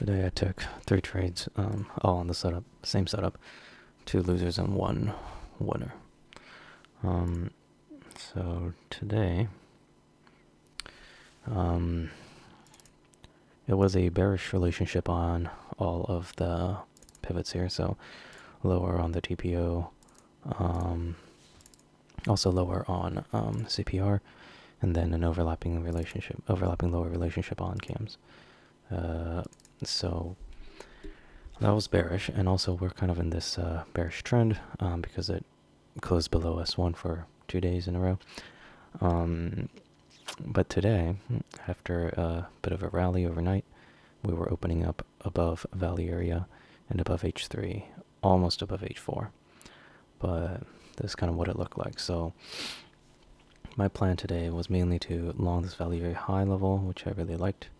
Today I took 3 trades, all on the same setup, 2 losers and 1 winner. So today, it was a bearish relationship on all of the pivots here, so lower on the TPO, also lower on CPR, and then an overlapping lower relationship on cams. So that was bearish, and also we're kind of in this bearish trend because it closed below S1 for 2 days in a row. But today, after a bit of a rally overnight, we were opening up above value area and above H3, almost above H4. But this is kind of what it looked like. So my plan today was mainly to long this value area high level, which I really liked.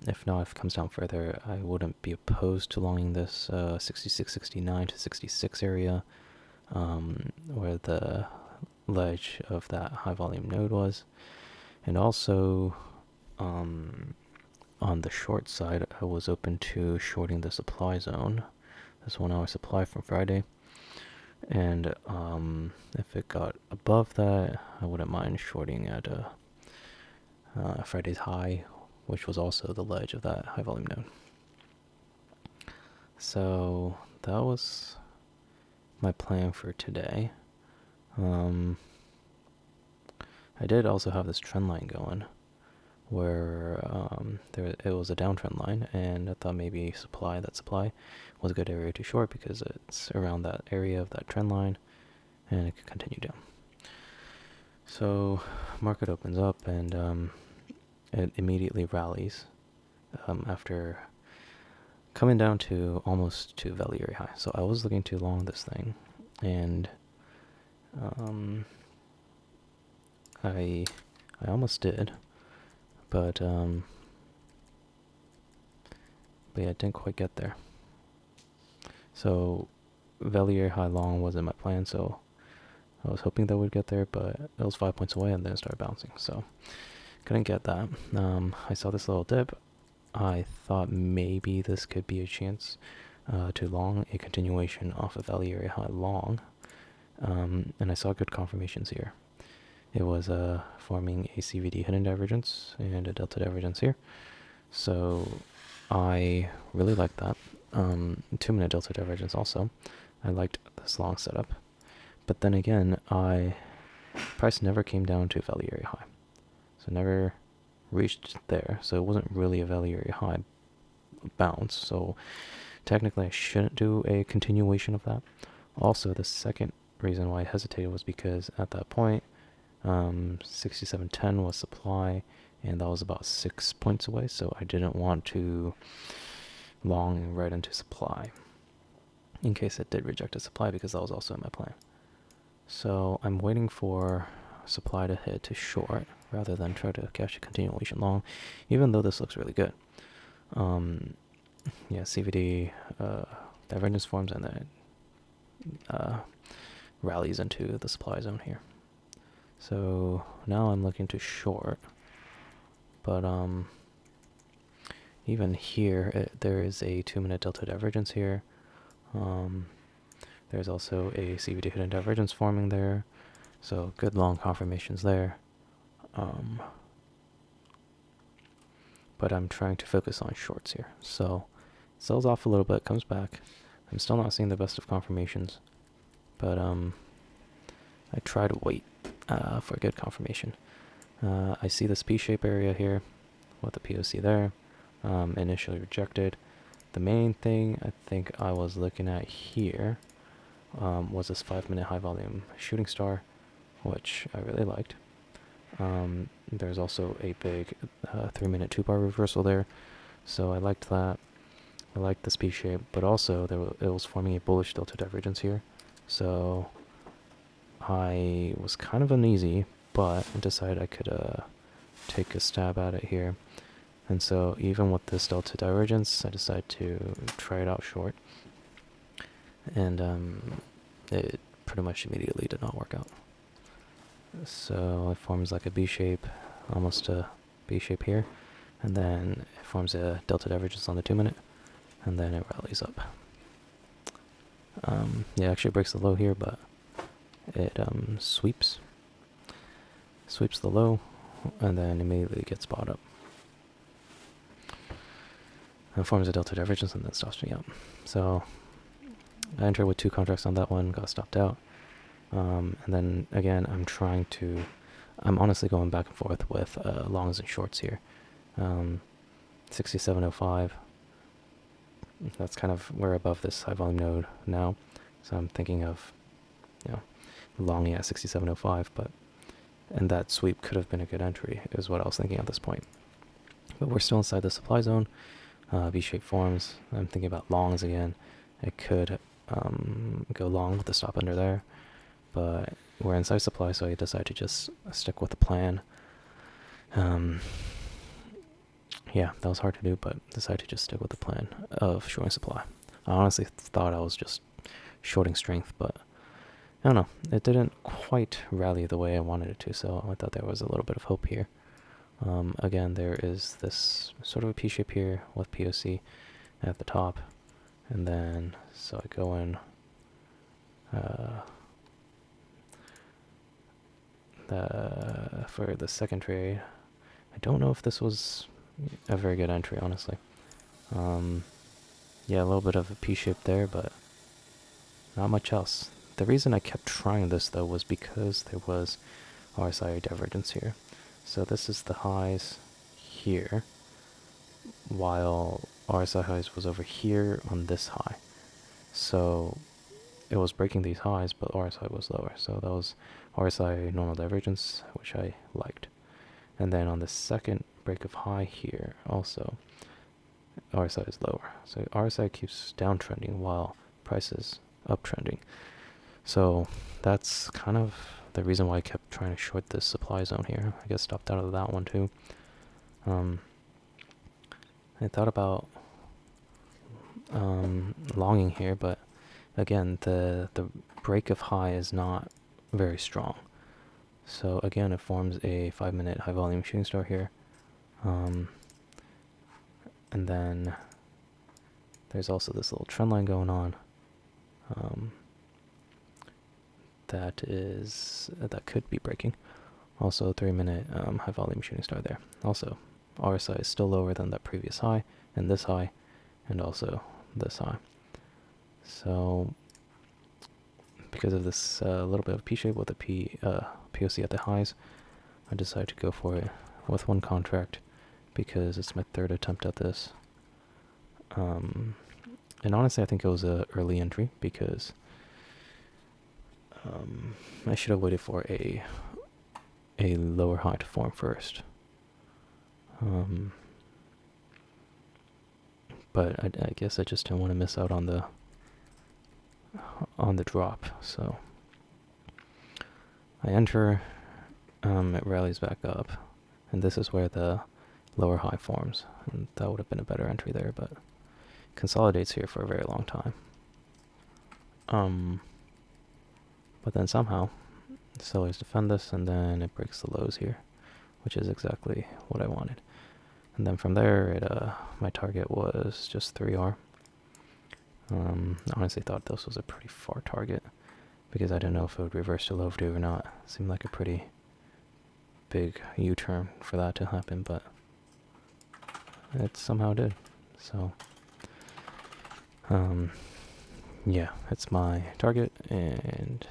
If not, if it comes down further, I wouldn't be opposed to longing this 66, 69 to 66 area, where the ledge of that high volume node was. And also, on the short side, I was open to shorting the supply zone, this 1 hour supply from Friday. And if it got above that, I wouldn't mind shorting at Friday's high, which was also the ledge of that high volume node. So that was my plan for today. I did also have this trend line going where it was a downtrend line, and I thought maybe that supply was a good area to short because it's around that area of that trend line and it could continue down. So market opens up and it immediately rallies after coming down to almost to value area high. So I was looking to long this thing, and I almost did, but yeah, I didn't quite get there. So value area high long wasn't my plan, so I was hoping that would get there, but it was 5 points away and then it started bouncing, so couldn't get that. I saw this little dip. I thought maybe this could be a chance to long a continuation off of value area high long, and I saw good confirmations here. It was forming a CVD hidden divergence and a delta divergence here, so I really liked that. 2-minute delta divergence also. I liked this long setup, but then again, price never came down to value area high, so never reached there, so it wasn't really a value area high bounce, so technically I shouldn't do a continuation of that. Also, the second reason why I hesitated was because at that point 67.10 was supply, and that was about 6 points away, so I didn't want to long right into supply in case it did reject a supply, because that was also in my plan. So I'm waiting for supply to hit to short rather than try to catch a continuation long, even though this looks really good. Yeah, CVD divergence forms and then rallies into the supply zone here. So now I'm looking to short, but even here there is a 2-minute delta divergence here. There's also a CVD hidden divergence forming there, so good long confirmations there. But I'm trying to focus on shorts here. So sells off a little bit, comes back. I'm still not seeing the best of confirmations, but I try to wait for a good confirmation. I see this P-shape area here with the POC there, initially rejected. The main thing I think I was looking at here was this 5-minute high volume shooting star, which I really liked. There's also a big 3-minute 2-bar reversal there, so I liked that. I liked this P-shape, but also it was forming a bullish delta divergence here, so I was kind of uneasy, but I decided I could take a stab at it here. And so even with this delta divergence, I decided to try it out short, and it pretty much immediately did not work out. So it forms like a B shape, almost a B shape here, and then it forms a delta divergence on the 2-minute, and then it rallies up. Yeah, actually breaks the low here, but it sweeps the low, and then immediately gets bought up. And forms a delta divergence and then stops me out. So I entered with 2 contracts on that one, got stopped out. And then again, I'm honestly going back and forth with longs and shorts here. 6705, that's kind of, we're above this high volume node now. So I'm thinking of, longing at 6705, and that sweep could have been a good entry, is what I was thinking at this point. But we're still inside the supply zone. V-shaped forms. I'm thinking about longs again. It could go long with the stop under there, but we're inside supply, so I decided to just stick with the plan. Yeah, that was hard to do, but decided to just stick with the plan of shorting supply. I honestly thought I was just shorting strength, but I don't know. It didn't quite rally the way I wanted it to, so I thought there was a little bit of hope here. Again, there is this sort of a P-shape here with POC at the top, and then, so I go in for the second trade. I don't know if this was a very good entry, honestly. Yeah, a little bit of a P-shape there, but not much else. The reason I kept trying this, though, was because there was RSI divergence here. So this is the highs here, while RSI highs was over here on this high. So it was breaking these highs, but RSI was lower. So that was RSI normal divergence, which I liked. And then on the second break of high here, also, RSI is lower. So RSI keeps downtrending while price is uptrending. So that's kind of the reason why I kept trying to short this supply zone here. I guess stopped out of that one too. I thought about longing here, but again, the break of high is not very strong. So again, it forms a 5-minute high volume shooting star here. And then there's also this little trend line going on. That could be breaking. Also 3-minute high volume shooting star there. Also, RSI is still lower than that previous high, and this high, and also this high. So because of this little bit of P-shape with a POC at the highs, I decided to go for it with 1 contract because it's my 3rd attempt at this. And honestly, I think it was an early entry because I should have waited for a lower high to form first. But I guess I just didn't want to miss out on the drop, so I enter, it rallies back up, and this is where the lower high forms, and that would have been a better entry there, but consolidates here for a very long time. But then somehow sellers defend this, and then it breaks the lows here, which is exactly what I wanted. And then from there, my target was just 3R. I honestly thought this was a pretty far target because I didn't know if it would reverse to low view or not. It seemed like a pretty big U-turn for that to happen, but it somehow did. So, yeah, it's my target, and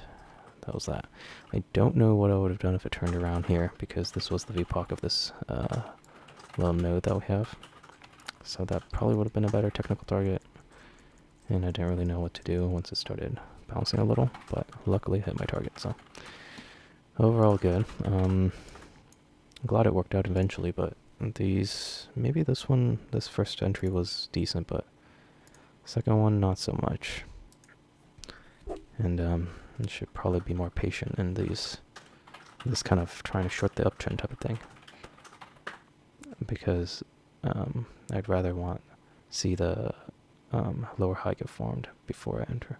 that was that. I don't know what I would have done if it turned around here because this was the VPOC of this little node that we have. So that probably would have been a better technical target. And I didn't really know what to do once it started bouncing a little, but luckily hit my target, so overall good. I'm glad it worked out eventually, but maybe this first entry was decent, but second one not so much. And I should probably be more patient in this kind of trying to short the uptrend type of thing, because I'd rather see the lower high get formed before I enter.